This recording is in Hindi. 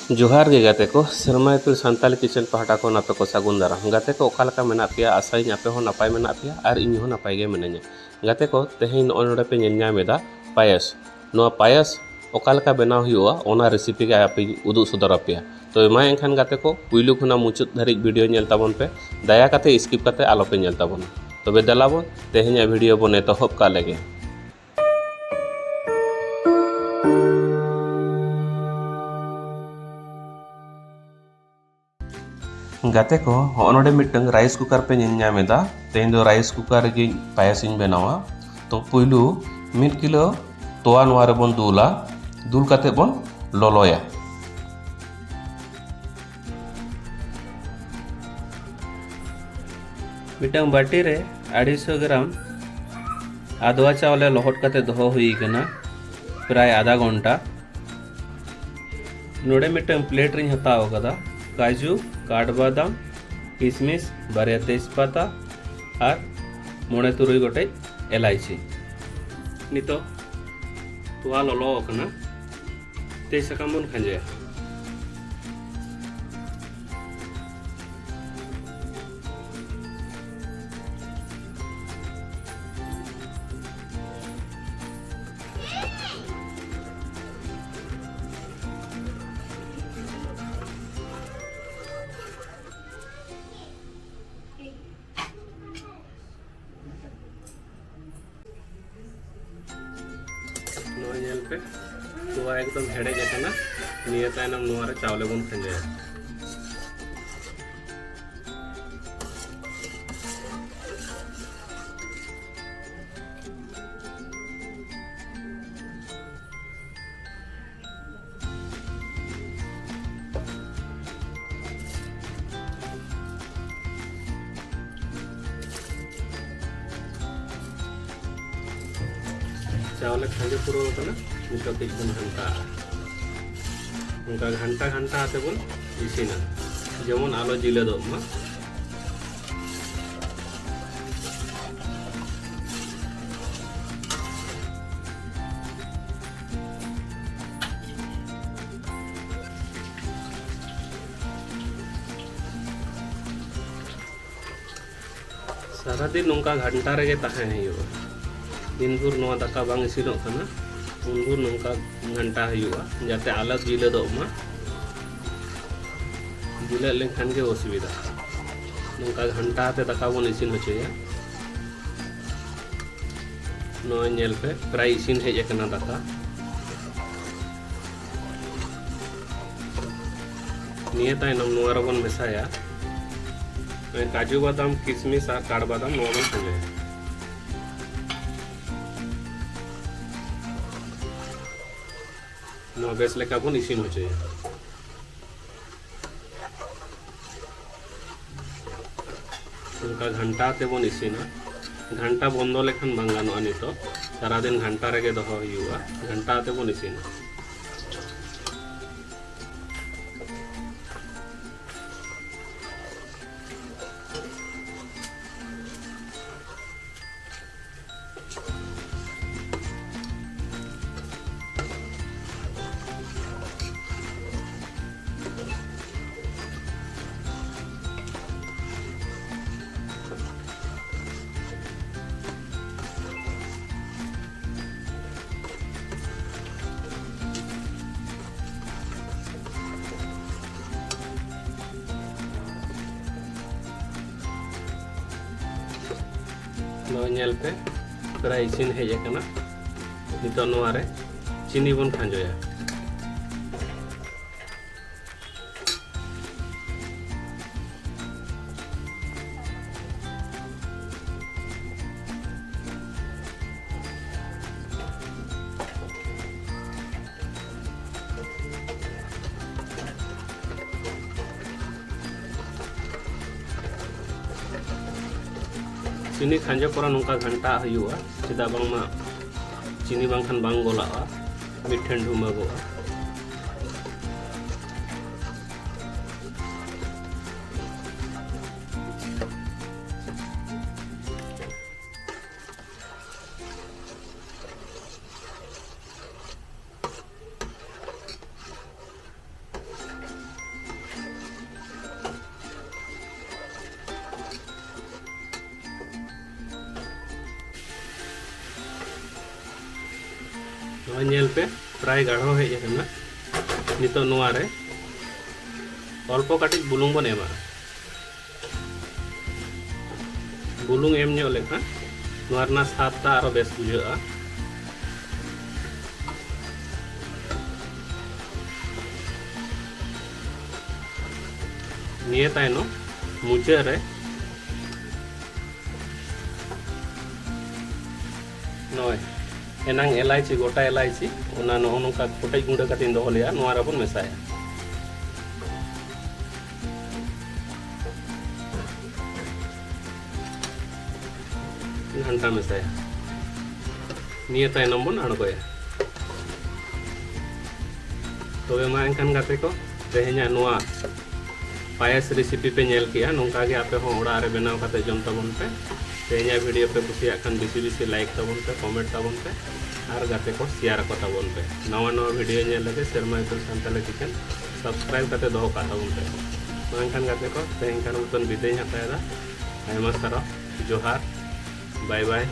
जोहार गे गाते को शर्मा इतुल सान्ताली किचन पहाटा को आपे को सागुन दाराम गाते को ओकालका मेना पेया आसाई आपे हो नापाय मेना पेया और इन हो नापाय गे मेनाኛ गाते को तेहें नोडे पे ñel ñaमेदा पायस नोआ पायस ओकालका बनाव हुआ ओना रेसिपी के आपे उदुग सदर पेया तो मा एनखान गाते को पुइलु खुना मुचाद धारिज वीडियो ñel ताबन पे दया काते स्किप काते आलो पे ñel ताबन तबे देलाबो तेहें वीडियो बन एतहब का लेगे। गाते को नोडे मिटंग राइस कुकर पे ñaमेदा तेहें दो राइस कुकर गे पायस इन बनावा तो पुइलु 1 किलो तोवा नोआ रे बन दुला दुल काते बन ललोया मिटंग बाटी रे 250 ग्राम आदवा चावले लहट काते दोहो हुई कना प्राय आधा घंटा नोडे मिटंग प्लेट रिन हताव कदा काजू काठबादाम किसमिस बारे तेजपाता और मोड़े तुरुई गोटे एलाइची नितो तोवा ललो कना तेज सकाम बन खांजे पे तोवा एकदम हेडे गना निये तायनम नोआरे चावले बन खंजे चावले खंजे पूरा होता नितो कई बन घंटा उनका घंटा घंटा आते बन इसीना जेमन आलो जिले दो मा सारा दिन नोंका घंटा रेगे ताहें हुआ दिन भर नोआ दाका बांग इसिनो खाना उनभर नोंका घंटा हुआ जाते आलग जिले दो मा जिले लेखान के असुविधा नोंका घंटा आते दाका बन इसिन होचोया नोआ ñel पे प्राय इसिन हेज एकना दाका निये तायनम नोआ रे बन मेसाया काजू बादाम किसमिस और काठबादाम नोआ बन खंजाया नोआ बेस लेका बन इसिन होचोया उनका घंटा ते बन इसिना घंटा बंदो लेखान बांग गानोआ नितो सारा दिन घंटा रेगे दोहो हुआ घंटा ते बन इसिना ñel पे प्राय इसिन हेज कना नितो नोआ रे चीनी बन खांजोया चीनी खांजे पर नौका घंटा हुआ चेदा बांगमा चीनी बांखान बांग गोला मिठेन ढुमागोआ नेल पे प्राय गाढ़ो हेज आकना नितो नोआ रे अल्प काटिज बुलुंग बन एमा बुलुंग एम ᱧᱚᱜ लेखान नोआ रना स्वादटा आरो बेस बुझागा निये तायनो मुचाद रे नय एनांग एलायची गोटा एलायची ओना नोका कोटेज गुंडा काटिन दोहो लेया नोआ रे बन मेसाया घंटा मेसाया निये तायनम बन आड़गोया तबे मा एनखान गाते को तेहेኛ नोआ पायस रेसिपी पे नेल किया नोंका गे आपे हो ओड़ा रे बनाव काते जम ताबन पे तेहेኛ वीडियो पे कुसिया खान बेसी बेसी लाइक ताबन पे कमेंट ताबन पे और गाते को शेयर को ताबन पे नवा नवा वीडियो नेल लगे शर्मा इतुल सान्ताली किचन सब्सक्राइब काते दोहो का ताबन पे मा एनखान गाते को तेहेñ खान उतन बिदाय हतायदा आयमा सारा जोहार बाय बाय।